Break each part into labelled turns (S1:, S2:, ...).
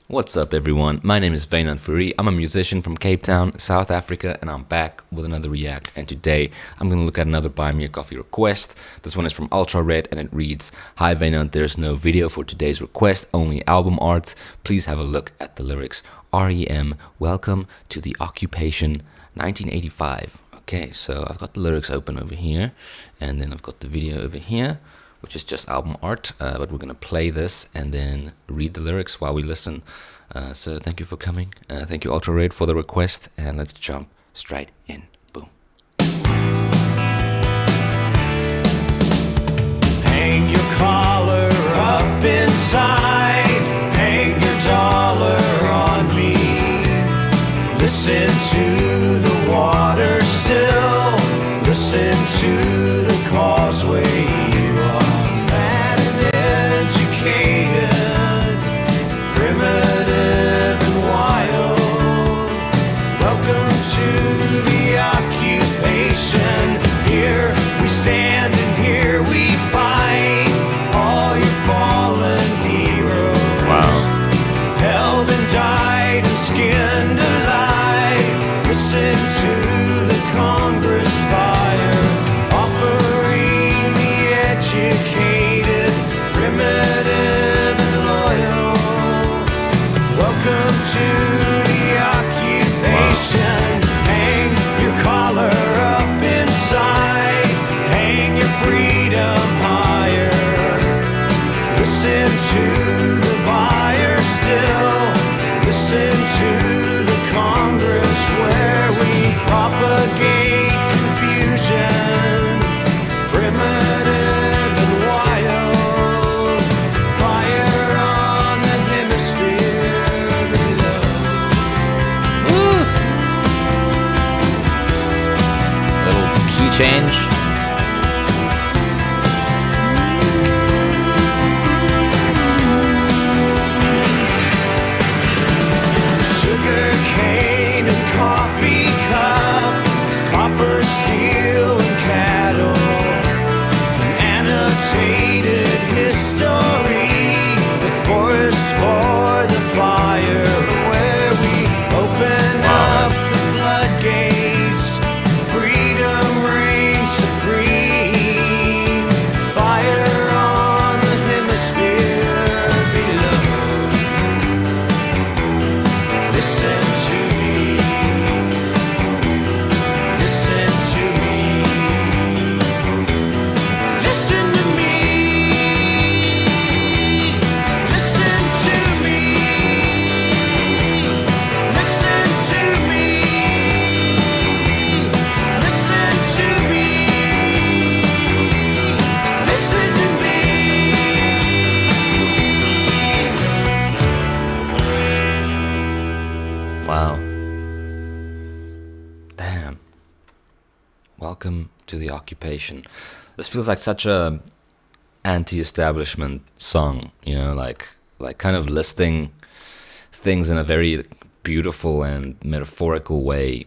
S1: What's up, everyone? My name is Wynand Fourie. I'm a musician from Cape Town, South Africa, and I'm back with another React. And today, I'm going to look at another Buy Me a Coffee request. This one is from Ultra Red, and it reads, "Hi Wynand, there's no video for today's request, only album art. Please have a look at the lyrics. R.E.M, welcome to the occupation, 1985. Okay, so I've got the lyrics open over here, and then I've got the video over here, which is just album art, but we're gonna play this and then read the lyrics while we listen. So thank you for coming. Thank you, Ultra Red, for the request, and let's jump straight in. Boom.
S2: Hang your collar up inside, hang your dollar on me. Listen to the water still, listen to the causeway. You are mad and educated, primitive and wild. Welcome to the occupation. Here we stand and here we fight. All your fallen heroes,
S1: Wow.
S2: held and died and skinned alive. Listen to the Congress fire, offering the educated, primitive and loyal. Welcome to the occupation. Hang your collar up inside, hang your freedom higher. Listen to the buyer still, listen to the Congress where we propagate confusion, primitive and wild. Fire on the hemisphere below.
S1: Little key change.
S2: Sugar cane and coffee cup, copper, steel and cattle, an annotated history, the forest for the fire, where we open up the floodgates, freedom reigns supreme. Fire on the hemisphere below. Listen to me, listen to me, listen to me, listen to me, listen to me, listen to me, listen to me.
S1: Wow. Damn. Welcome to the occupation. This feels like such a anti-establishment song, you know, like kind of listing things in a very beautiful and metaphorical way.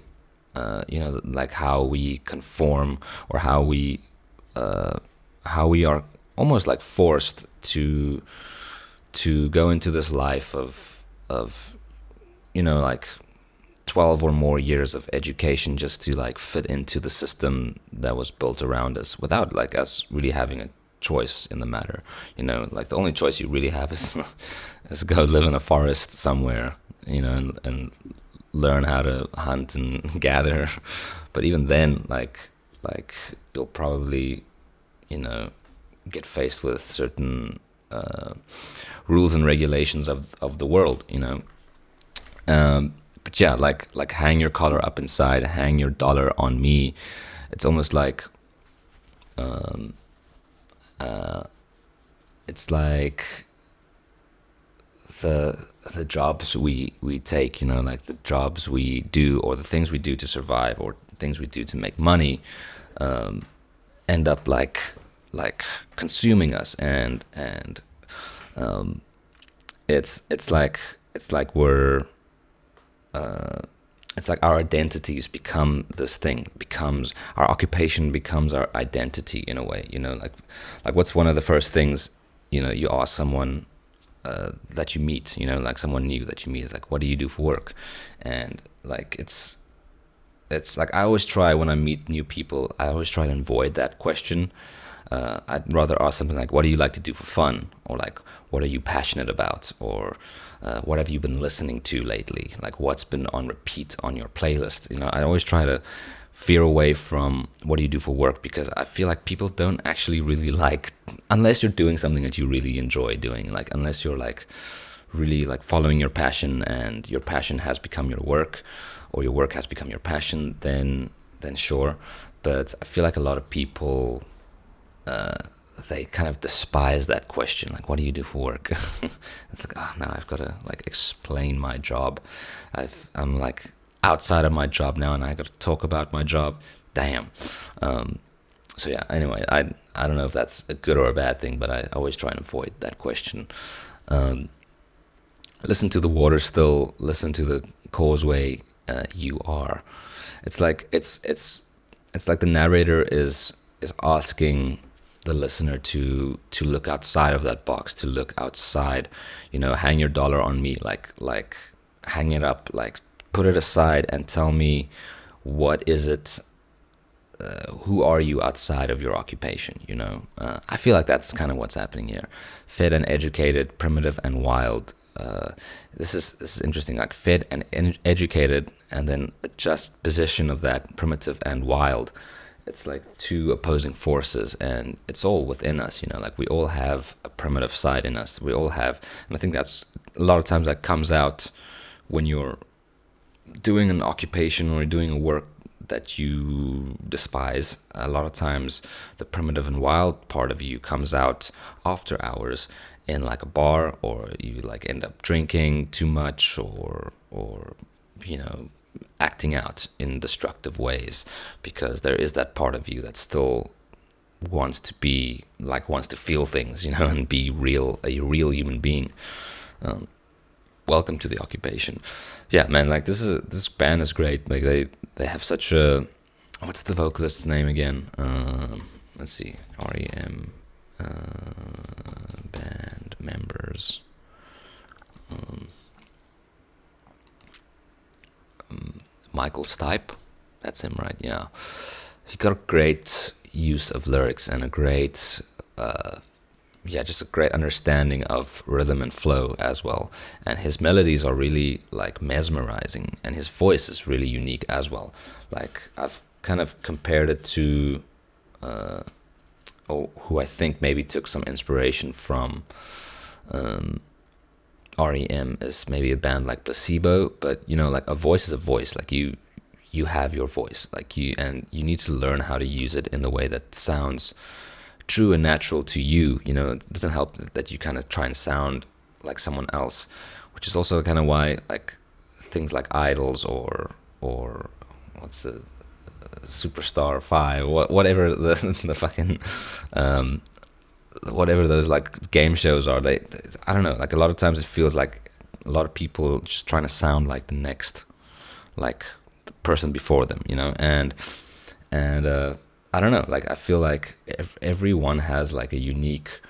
S1: You know, like how we conform, or how we are almost like forced to go into this life of you know, like 12 or more years of education just to like fit into the system that was built around us without like us really having a choice in the matter. You know, like the only choice you really have is go live in a forest somewhere, you know, and learn how to hunt and gather. But even then, like you'll probably, you know, get faced with certain rules and regulations of the world, you know. But yeah, like hang your collar up inside, hang your dollar on me. It's almost like it's like the jobs we take, you know, like the jobs we do, or the things we do to survive, or things we do to make money, end up like consuming us, and it's like we're it's like our identities become this thing, becomes our occupation, becomes our identity in a way, you know, like what's one of the first things, you know, you ask someone that you meet, you know, like someone new that you meet. It's like, what do you do for work? And like it's like I always try when I meet new people, I always try to avoid that question. I'd rather ask something like, what do you like to do for fun? Or like, what are you passionate about? Or what have you been listening to lately? Like, what's been on repeat on your playlist? You know, I always try to veer away from what do you do for work, because I feel like people don't actually really like, unless you're doing something that you really enjoy doing, like unless you're like really like following your passion and your passion has become your work, or your work has become your passion, then sure. But I feel like a lot of people they kind of despise that question, like, what do you do for work? It's like, now I've got to like explain my job. I'm like outside of my job now, and I got to talk about my job. Damn. So yeah. Anyway, I don't know if that's a good or a bad thing, but I always try and avoid that question. Listen to the water still. Listen to the causeway. You are. It's like it's like the narrator is asking the listener to look outside of that box, to look outside, you know, hang your dollar on me, like hang it up, like put it aside and tell me, what is it, who are you outside of your occupation, you know? I feel like that's kind of what's happening here. Fed and educated, primitive and wild. This is interesting, like fed and educated, and then the juxtaposition of that, primitive and wild. It's like two opposing forces, and it's all within us, you know, like we all have a primitive side in us. We all have, and I think that's a lot of times that comes out when you're doing an occupation or doing a work that you despise. A lot of times the primitive and wild part of you comes out after hours in like a bar, or you like end up drinking too much, or you know, acting out in destructive ways, because there is that part of you that still wants to feel things, you know, and be a real human being. Welcome to the occupation. Yeah, man, like this band is great. Like they have such a, what's the vocalist's name again? Let's see, R.E.M. Band members. Michael Stipe, that's him, right? Yeah, he got a great use of lyrics and a great, just a great understanding of rhythm and flow as well. And his melodies are really like mesmerizing, and his voice is really unique as well. Like I've kind of compared it to, who I think maybe took some inspiration from. R.E.M. is maybe a band like Placebo, but you know, like a voice is a voice. Like you have your voice, like you need to learn how to use it in the way that sounds true and natural to you. You know, it doesn't help that you kind of try and sound like someone else, which is also kind of why like things like Idols or what's the Superstar 5, whatever the fucking whatever those like game shows are, they I don't know, like a lot of times it feels like a lot of people just trying to sound like the next, like the person before them, you know, and I don't know, like I feel like everyone has like a unique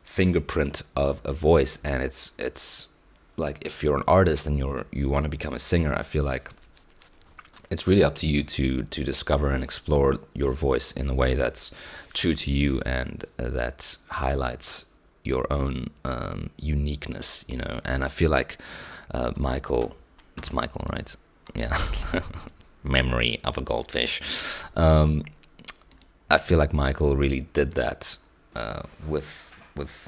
S1: fingerprint of a voice, and it's like if you're an artist and you want to become a singer, I feel like it's really up to you to discover and explore your voice in a way that's true to you and that highlights your own uniqueness, you know. And I feel like it's Michael, right? Yeah. Memory of a Goldfish. I feel like Michael really did that with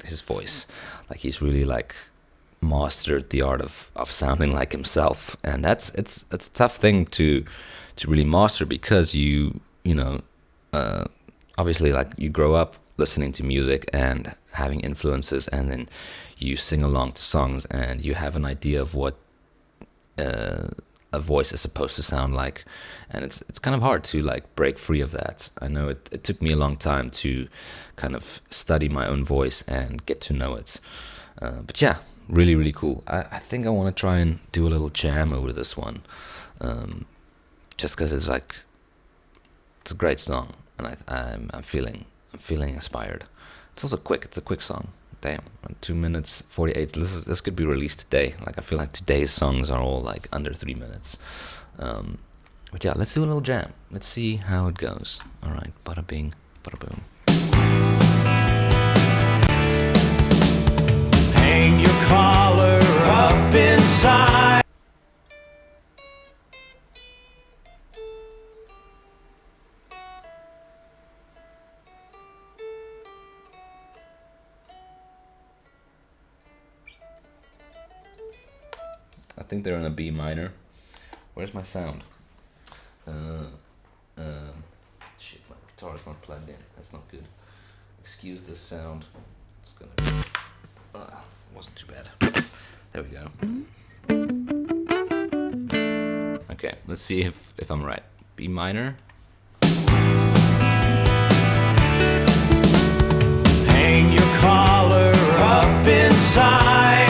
S1: his voice. Like he's really like mastered the art of sounding like himself, and it's a tough thing to really master, because you know, obviously like you grow up listening to music and having influences, and then you sing along to songs and you have an idea of what a voice is supposed to sound like, and it's kind of hard to like break free of that. I know it took me a long time to kind of study my own voice and get to know it, but yeah, really, really cool. I think I want to try and do a little jam over this one, just because it's a great song, and I'm feeling inspired. It's also quick. It's a quick song. damn, 2 minutes 48. This could be released today. Like I feel like today's songs are all like under 3 minutes. But yeah, let's do a little jam. Let's see how it goes. All right, bada bing, bada boom.
S2: Hang your collar up inside.
S1: I think they're in a B minor. Where's my sound? Shit, my guitar is not plugged in. That's not good. Excuse the sound. It's gonna. Wasn't too bad. There we go. Okay, let's see if I'm right. B minor.
S2: Hang your collar up inside.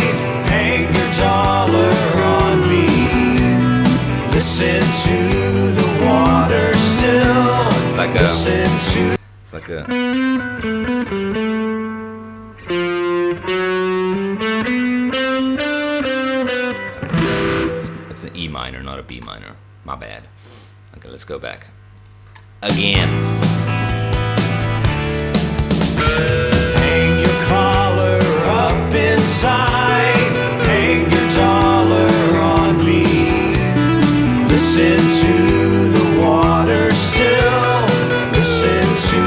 S2: Hang your dollar on me. Listen to the water still.
S1: It's like a.
S2: Listen to.
S1: It's like a. It's an E minor, not a B minor. My bad. Okay, let's go back. Again.
S2: Hang your collar up inside. Hang your dollar on me. Listen to the water still. Listen to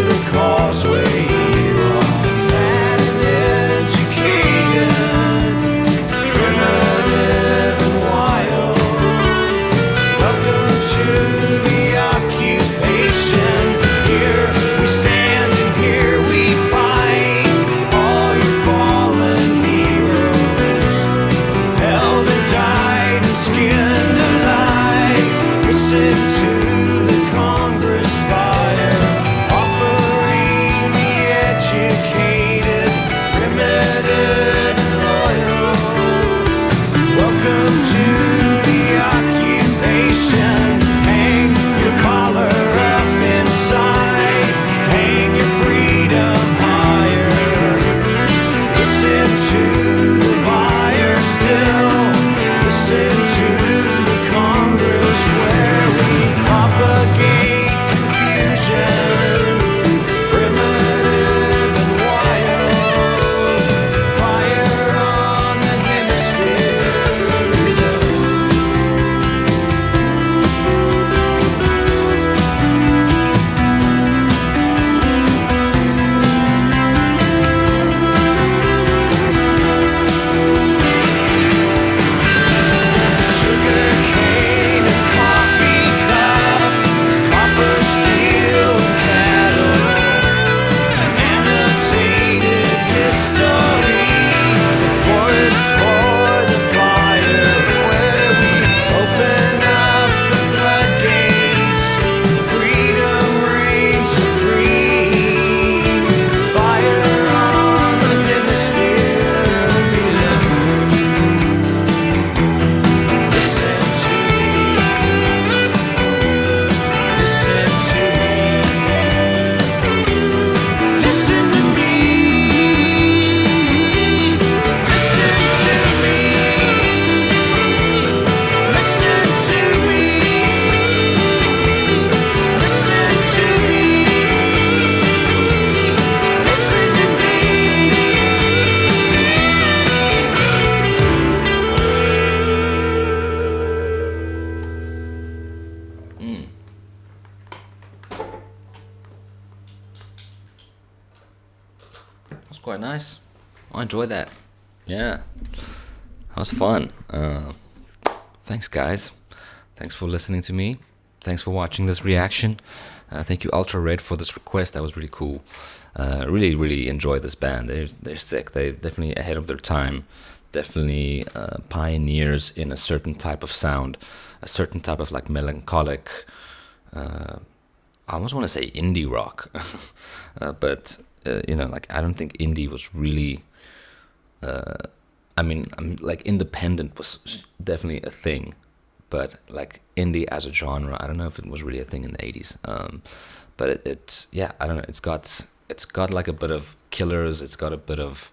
S2: the causeway run. That educated, primitive and wild. Welcome to the occupation. Here we stand and here we fight. All your fallen heroes, held and died and skinned alive. Listen to the Congress fire, offering the educated, primitive and loyal. Welcome to the occupation. Hang your collar up inside. Hang your freedom higher. Listen to the fire still. Listen to the Congress where we propagate confusion. Primitive and wild. Fire on the hemisphere. Sugar cane and coffee cup, copper, steel, and cattle. An annotated history, the forest for the fire, where we open up the floodgates. Freedom reigns supreme. Fire on the hemisphere below. Listen to me. Listen to me. Listen to me. Listen to me. Listen to me. Listen to me. Listen to
S1: That's quite nice. I enjoyed that. Yeah. That was fun. Thanks, guys. Thanks for listening to me. Thanks for watching this reaction. Thank you, Ultra Red, for this request. That was really cool. Really, really enjoyed this band. They're sick. They're definitely ahead of their time. Definitely pioneers in a certain type of sound, a certain type of like melancholic. I almost want to say indie rock, but like I don't think indie was really. Like independent was definitely a thing, but like indie as a genre, I don't know if it was really a thing in the 80s. But I don't know. It's got it's got like a bit of Killers, it's got a bit of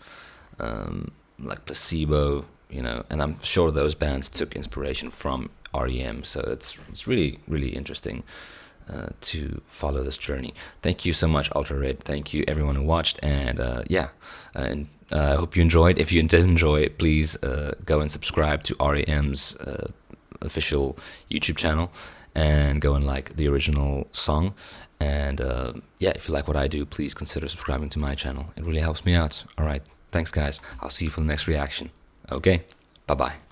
S1: like Placebo, you know, and I'm sure those bands took inspiration from R.E.M. So it's really really interesting to follow this journey. Thank you so much, Ultra Red. Thank you everyone who watched, and I hope you enjoyed. If you did enjoy it, please go and subscribe to R.E.M's official YouTube channel, and go and like the original song. And if you like what I do, please consider subscribing to my channel. It really helps me out. All right, thanks guys. I'll see you for the next reaction. Okay, bye bye.